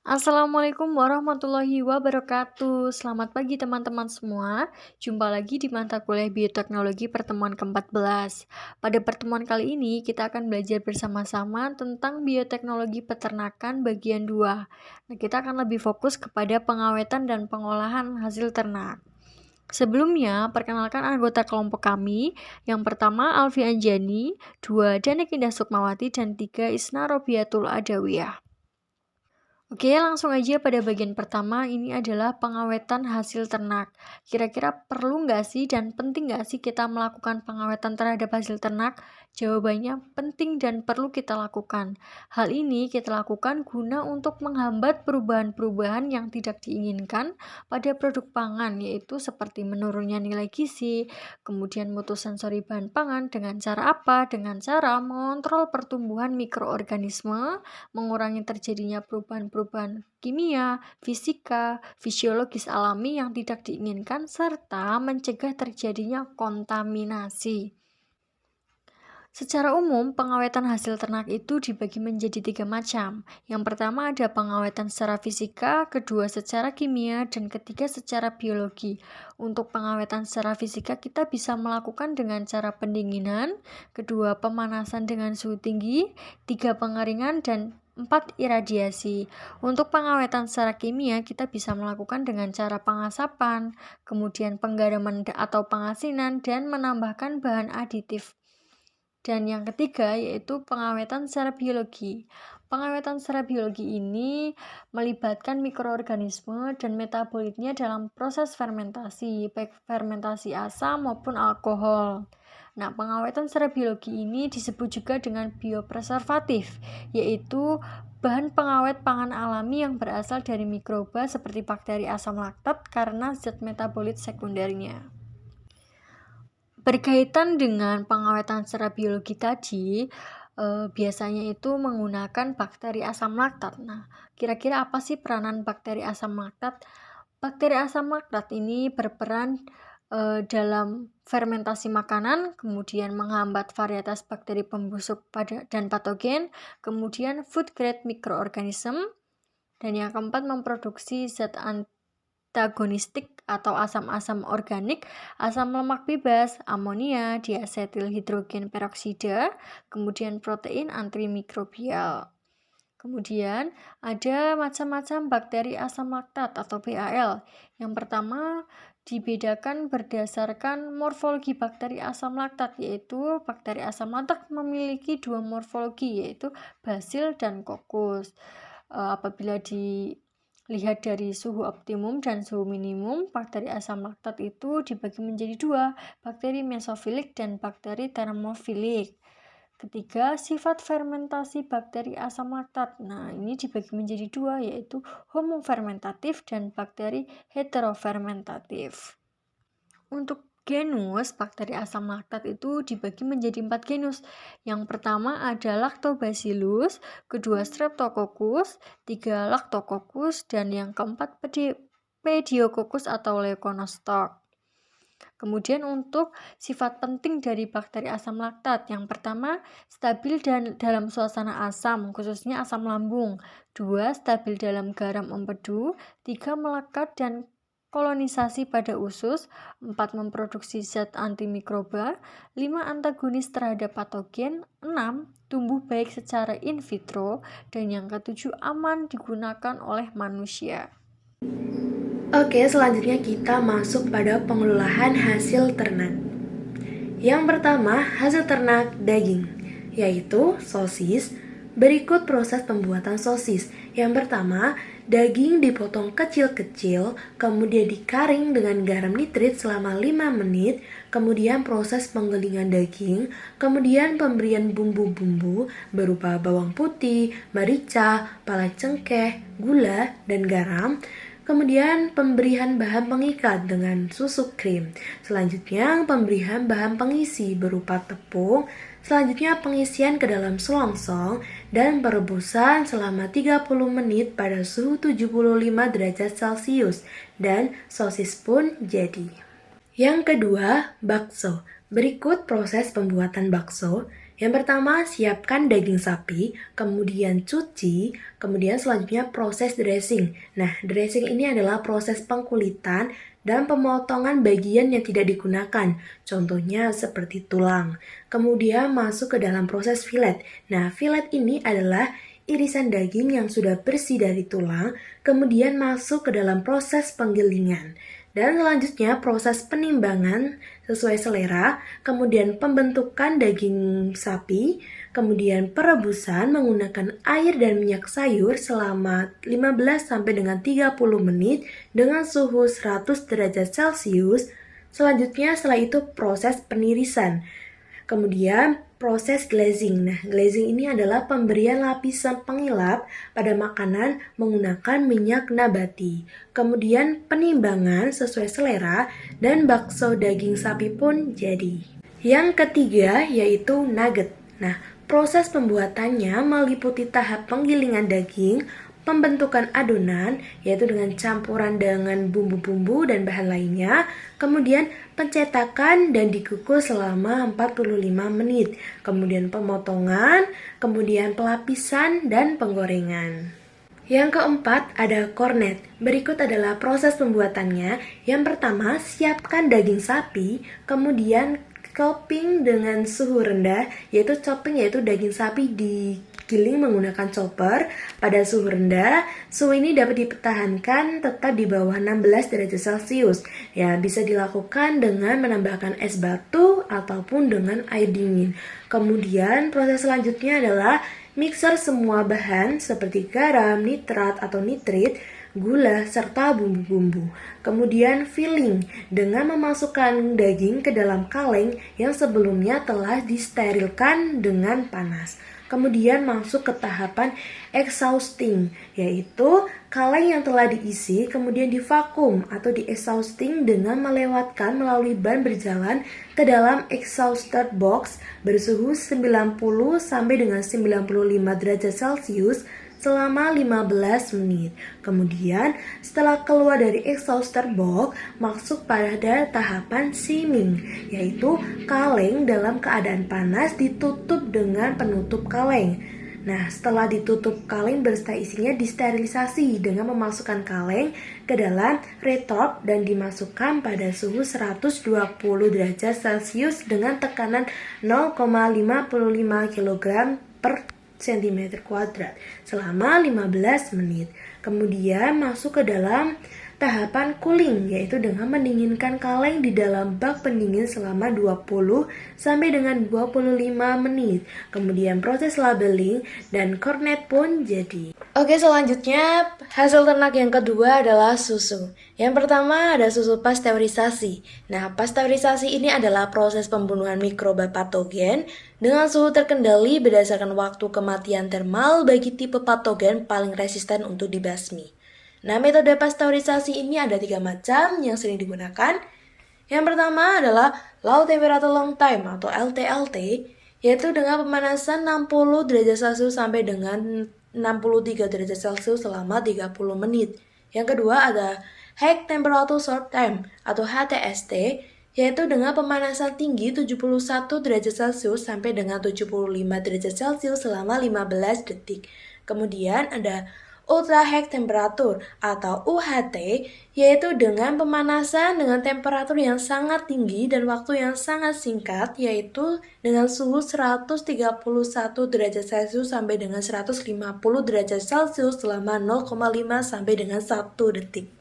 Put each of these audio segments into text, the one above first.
Assalamualaikum warahmatullahi wabarakatuh. Selamat pagi teman-teman semua. Jumpa lagi di mata kuliah Bioteknologi pertemuan ke-14. Pada pertemuan kali ini kita akan belajar bersama-sama tentang bioteknologi peternakan bagian 2. Nah, kita akan lebih fokus kepada pengawetan dan pengolahan hasil ternak. Sebelumnya, perkenalkan anggota kelompok kami. Yang pertama Alfi Anjani, 2 Danik Indah Sukmawati, dan 3 Isna Robiatul Adawiyah. Oke, langsung aja pada bagian pertama, ini adalah pengawetan hasil ternak. Kira-kira perlu nggak sih dan penting nggak sih kita melakukan pengawetan terhadap hasil ternak? Jawabannya penting dan perlu kita lakukan. Hal ini kita lakukan guna untuk menghambat perubahan-perubahan yang tidak diinginkan pada produk pangan, yaitu seperti menurunnya nilai gizi, kemudian mutu sensori bahan pangan dengan cara apa? Dengan cara mengontrol pertumbuhan mikroorganisme, mengurangi terjadinya perubahan-perubahan kimia, fisika, fisiologis alami yang tidak diinginkan, serta mencegah terjadinya kontaminasi. Secara umum, pengawetan hasil ternak itu dibagi menjadi 3 macam. Yang pertama ada pengawetan secara fisika, kedua secara kimia, dan ketiga secara biologi. Untuk pengawetan secara fisika kita bisa melakukan dengan cara pendinginan, kedua pemanasan dengan suhu tinggi, 3 pengeringan, dan 4 iradiasi. Untuk pengawetan secara kimia kita bisa melakukan dengan cara pengasapan, kemudian penggaraman atau pengasinan, dan menambahkan bahan aditif. Dan yang ketiga yaitu pengawetan secara biologi. Pengawetan secara biologi ini melibatkan mikroorganisme dan metabolitnya dalam proses fermentasi, baik fermentasi asam maupun alkohol. Nah, pengawetan secara biologi ini disebut juga dengan biopreservatif, yaitu bahan pengawet pangan alami yang berasal dari mikroba seperti bakteri asam laktat karena zat metabolit sekundernya. Berkaitan dengan pengawetan secara biologi tadi, biasanya itu menggunakan bakteri asam laktat. Nah, kira-kira apa sih peranan bakteri asam laktat? Bakteri asam laktat ini berperan dalam fermentasi makanan, kemudian menghambat varietas bakteri pembusuk dan patogen, kemudian food grade microorganism, dan yang keempat memproduksi zat antagonistik atau asam-asam organik, asam lemak bebas, amonia, diasetil hidrogen peroksida, kemudian protein antimikrobial. Kemudian ada macam-macam bakteri asam laktat atau BAL. Yang pertama dibedakan berdasarkan morfologi bakteri asam laktat, yaitu bakteri asam laktat memiliki 2 morfologi, yaitu basil dan kokus. Apabila dilihat dari suhu optimum dan suhu minimum, bakteri asam laktat itu dibagi menjadi 2, bakteri mesofilik dan bakteri termofilik. Ketiga, sifat fermentasi bakteri asam laktat. Nah, ini dibagi menjadi 2, yaitu homofermentatif dan bakteri heterofermentatif. Untuk genus bakteri asam laktat itu dibagi menjadi 4 genus. Yang pertama ada Lactobacillus, kedua Streptococcus, 3 Lactococcus, dan yang keempat Pediococcus atau Leuconostoc. Kemudian untuk sifat penting dari bakteri asam laktat, yang pertama stabil dalam suasana asam, khususnya asam lambung. 2. Stabil dalam garam empedu. 3. Melekat dan kolonisasi pada usus. 4. Memproduksi zat antimikroba. 5. Antagonis terhadap patogen. 6. Tumbuh baik secara in vitro. Dan yang ketujuh, aman digunakan oleh manusia. Oke, selanjutnya kita masuk pada pengelolaan hasil ternak. Yang pertama, hasil ternak daging, yaitu sosis. Berikut proses pembuatan sosis. Yang pertama, daging dipotong kecil-kecil, kemudian dikaring dengan garam nitrit selama 5 menit, kemudian proses penggilingan daging, kemudian pemberian bumbu-bumbu berupa bawang putih, merica, pala cengkeh, gula, dan garam. Kemudian pemberian bahan pengikat dengan susu krim. Selanjutnya pemberian bahan pengisi berupa tepung. Selanjutnya pengisian ke dalam selongsong dan perebusan selama 30 menit pada suhu 75 derajat Celcius dan sosis pun jadi. Yang kedua, bakso. Berikut proses pembuatan bakso. Yang pertama, siapkan daging sapi, kemudian cuci, kemudian selanjutnya proses dressing. Nah, dressing ini adalah proses pengkulitan dan pemotongan bagian yang tidak digunakan, contohnya seperti tulang. Kemudian masuk ke dalam proses fillet. Nah, fillet ini adalah irisan daging yang sudah bersih dari tulang, kemudian masuk ke dalam proses penggilingan. Dan selanjutnya proses penimbangan sesuai selera, kemudian pembentukan daging sapi, kemudian perebusan menggunakan air dan minyak sayur selama 15 sampai dengan 30 menit dengan suhu 100 derajat Celcius. Selanjutnya setelah itu proses penirisan. Kemudian proses glazing. Nah, glazing ini adalah pemberian lapisan pengilap pada makanan menggunakan minyak nabati. Kemudian penimbangan sesuai selera dan bakso daging sapi pun jadi. Yang ketiga yaitu nugget. Nah, proses pembuatannya meliputi tahap penggilingan daging, pembentukan adonan, yaitu dengan campuran dengan bumbu-bumbu dan bahan lainnya, kemudian pencetakan dan dikukus selama 45 menit, kemudian pemotongan, kemudian pelapisan, dan penggorengan. Yang keempat ada cornet. Berikut adalah proses pembuatannya. Yang pertama, siapkan daging sapi, kemudian chopping dengan suhu rendah, yaitu chopping yaitu daging sapi digiling menggunakan chopper pada suhu rendah. Suhu ini dapat dipertahankan tetap di bawah 16 derajat Celcius. Ya, bisa dilakukan dengan menambahkan es batu ataupun dengan air dingin. Kemudian proses selanjutnya adalah mixer semua bahan seperti garam, nitrat atau nitrit, gula, serta bumbu-bumbu. Kemudian filling dengan memasukkan daging ke dalam kaleng yang sebelumnya telah disterilkan dengan panas. Kemudian masuk ke tahapan exhausting, yaitu kaleng yang telah diisi kemudian divakum atau di-exhausting dengan melewatkan melalui ban berjalan ke dalam exhauster box bersuhu 90 sampai dengan 95 derajat Celcius selama 15 menit. Kemudian setelah keluar dari exhauster box, masuk pada tahapan simming, yaitu kaleng dalam keadaan panas ditutup dengan penutup kaleng. Nah, setelah ditutup kaleng beserta isinya disterilisasi dengan memasukkan kaleng ke dalam retorp dan dimasukkan pada suhu 120 derajat Celcius dengan tekanan 0,55 kg per cm kuadrat selama 15 menit. Kemudian masuk ke dalam tahapan cooling, yaitu dengan mendinginkan kaleng di dalam bak pendingin selama 20 sampai dengan 25 menit. Kemudian proses labeling dan cornet pun jadi. Oke, selanjutnya hasil ternak yang kedua adalah susu. Yang pertama ada susu pasteurisasi. Nah, pasteurisasi ini adalah proses pembunuhan mikroba patogen dengan suhu terkendali berdasarkan waktu kematian termal bagi tipe patogen paling resisten untuk dibasmi. Nah, metode pasteurisasi ini ada 3 macam yang sering digunakan. Yang pertama adalah low temperature long time atau LTLT, yaitu dengan pemanasan 60 derajat Celcius sampai dengan 63 derajat Celcius selama 30 menit. Yang kedua ada high temperature short time atau HTST, yaitu dengan pemanasan tinggi 71 derajat Celcius sampai dengan 75 derajat Celcius selama 15 detik. Kemudian ada ultra high temperature atau UHT, yaitu dengan pemanasan dengan temperatur yang sangat tinggi dan waktu yang sangat singkat, yaitu dengan suhu 131 derajat Celcius sampai dengan 150 derajat Celcius selama 0,5 sampai dengan 1 detik.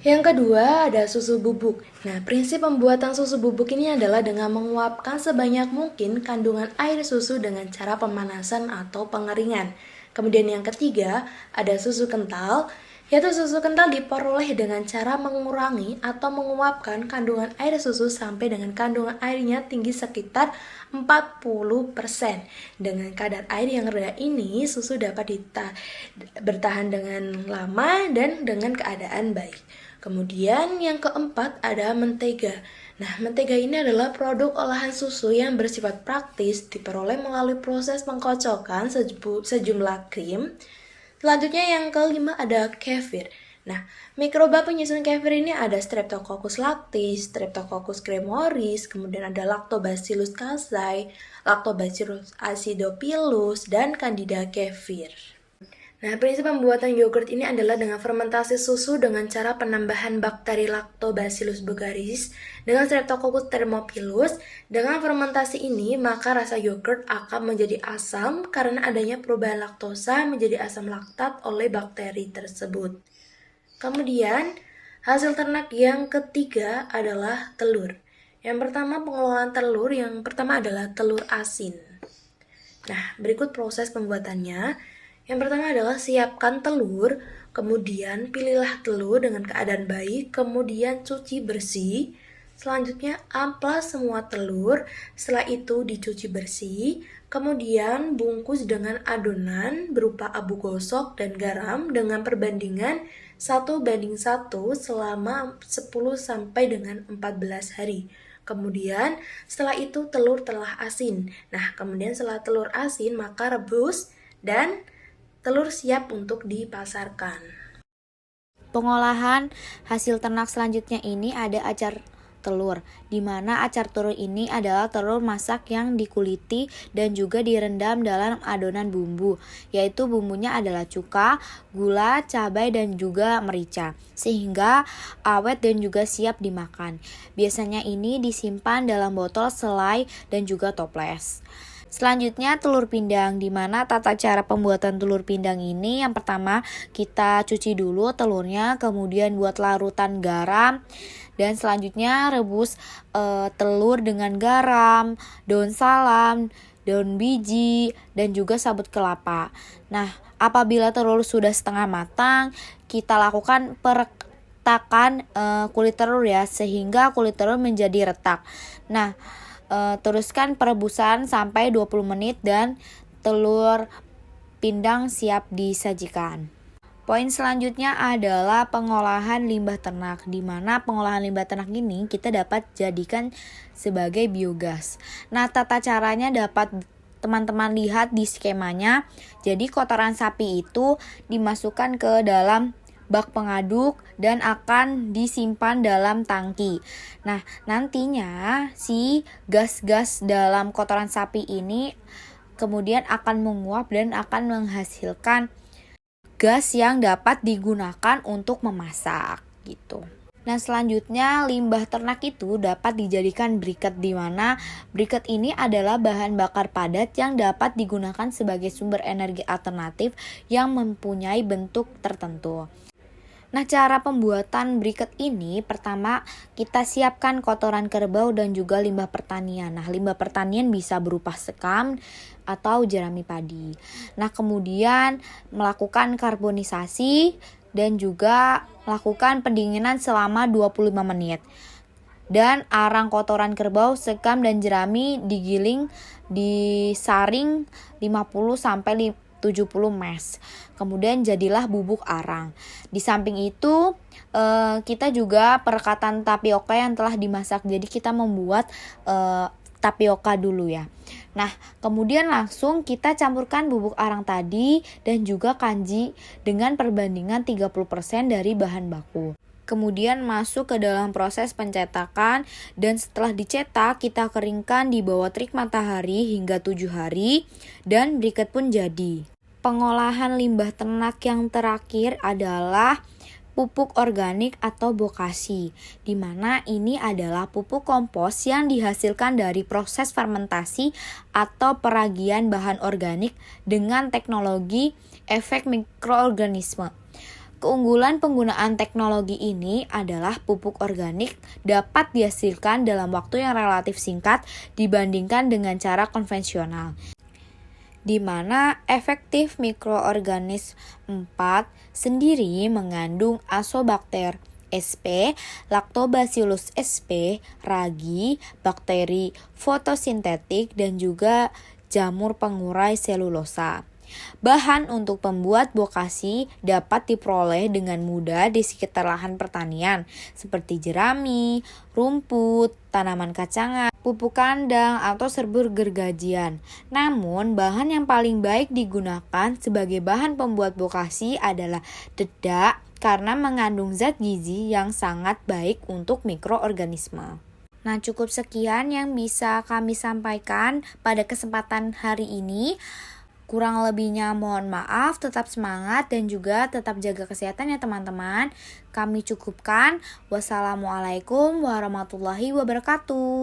Yang kedua ada susu bubuk. Nah, prinsip pembuatan susu bubuk ini adalah dengan menguapkan sebanyak mungkin kandungan air susu dengan cara pemanasan atau pengeringan. Kemudian yang ketiga ada susu kental, yaitu susu kental diperoleh dengan cara mengurangi atau menguapkan kandungan air susu sampai dengan kandungan airnya tinggi sekitar 40%. Dengan kadar air yang rendah ini, susu dapat bertahan dengan lama dan dengan keadaan baik. Kemudian yang keempat ada mentega. Nah, mentega ini adalah produk olahan susu yang bersifat praktis diperoleh melalui proses pengkocokan sejumlah krim. Selanjutnya yang kelima ada kefir. Nah, mikroba penyusun kefir ini ada Streptococcus lactis, Streptococcus cremoris, kemudian ada Lactobacillus casei, Lactobacillus acidophilus, dan Candida kefir. Nah, prinsip pembuatan yogurt ini adalah dengan fermentasi susu dengan cara penambahan bakteri Lactobacillus bulgaris dengan Streptococcus thermophilus. Dengan fermentasi ini, maka rasa yogurt akan menjadi asam karena adanya perubahan laktosa menjadi asam laktat oleh bakteri tersebut. Kemudian, hasil ternak yang ketiga adalah telur. Yang pertama, pengelolaan telur. Yang pertama adalah telur asin. Nah, berikut proses pembuatannya. Yang pertama adalah siapkan telur, kemudian pilihlah telur dengan keadaan baik, kemudian cuci bersih. Selanjutnya amplas semua telur, setelah itu dicuci bersih, kemudian bungkus dengan adonan berupa abu gosok dan garam dengan perbandingan 1:1 selama 10 sampai dengan 14 hari. Kemudian setelah itu telur telah asin. Nah, kemudian setelah telur asin maka rebus dan telur siap untuk dipasarkan. Pengolahan hasil ternak selanjutnya ini ada acar telur, di mana acar telur ini adalah telur masak yang dikuliti dan juga direndam dalam adonan bumbu, yaitu bumbunya adalah cuka, gula, cabai, dan juga merica, sehingga awet dan juga siap dimakan. Biasanya ini disimpan dalam botol selai dan juga toples. Selanjutnya telur pindang, di mana tata cara pembuatan telur pindang ini yang pertama kita cuci dulu telurnya, kemudian buat larutan garam, dan selanjutnya rebus telur dengan garam, daun salam, daun biji, dan juga sabut kelapa. Nah, apabila telur sudah setengah matang, kita lakukan peretakan kulit telur ya, sehingga kulit telur menjadi retak. Nah, teruskan perebusan sampai 20 menit dan telur pindang siap disajikan. Poin selanjutnya adalah pengolahan limbah ternak, di mana pengolahan limbah ternak ini kita dapat jadikan sebagai biogas. Nah, tata caranya dapat teman-teman lihat di skemanya. Jadi kotoran sapi itu dimasukkan ke dalam bak pengaduk dan akan disimpan dalam tangki. Nah, nantinya si gas-gas dalam kotoran sapi ini kemudian akan menguap dan akan menghasilkan gas yang dapat digunakan untuk memasak gitu. Nah, selanjutnya limbah ternak itu dapat dijadikan briket, di mana briket ini adalah bahan bakar padat yang dapat digunakan sebagai sumber energi alternatif yang mempunyai bentuk tertentu. Nah, cara pembuatan briket ini pertama kita siapkan kotoran kerbau dan juga limbah pertanian. Nah, limbah pertanian bisa berupa sekam atau jerami padi. Nah, kemudian melakukan karbonisasi dan juga melakukan pendinginan selama 25 menit. Dan arang kotoran kerbau, sekam, dan jerami digiling, disaring 50 sampai 70 mes. Kemudian jadilah bubuk arang. Di samping itu kita juga perekatan tapioka yang telah dimasak. Jadi kita membuat tapioka dulu ya. Nah, kemudian langsung kita campurkan bubuk arang tadi dan juga kanji dengan perbandingan 30% dari bahan baku. Kemudian masuk ke dalam proses pencetakan, dan setelah dicetak kita keringkan di bawah terik matahari hingga 7 hari dan briket pun jadi. Pengolahan limbah ternak yang terakhir adalah pupuk organik atau bokasi, di mana ini adalah pupuk kompos yang dihasilkan dari proses fermentasi atau peragian bahan organik dengan teknologi efek mikroorganisme. Keunggulan penggunaan teknologi ini adalah pupuk organik dapat dihasilkan dalam waktu yang relatif singkat dibandingkan dengan cara konvensional, di mana efektif mikroorganisme 4 sendiri mengandung Asobacter sp, Lactobacillus sp, ragi, bakteri fotosintetik, dan juga jamur pengurai selulosa. Bahan untuk pembuat bokasi dapat diperoleh dengan mudah di sekitar lahan pertanian seperti jerami, rumput, tanaman kacangan, pupuk kandang, atau serbuk gergajian. Namun, bahan yang paling baik digunakan sebagai bahan pembuat bokasi adalah dedak karena mengandung zat gizi yang sangat baik untuk mikroorganisme. Nah, cukup sekian yang bisa kami sampaikan pada kesempatan hari ini. Kurang lebihnya mohon maaf, tetap semangat dan juga tetap jaga kesehatan ya teman-teman. Kami cukupkan. Wassalamualaikum warahmatullahi wabarakatuh.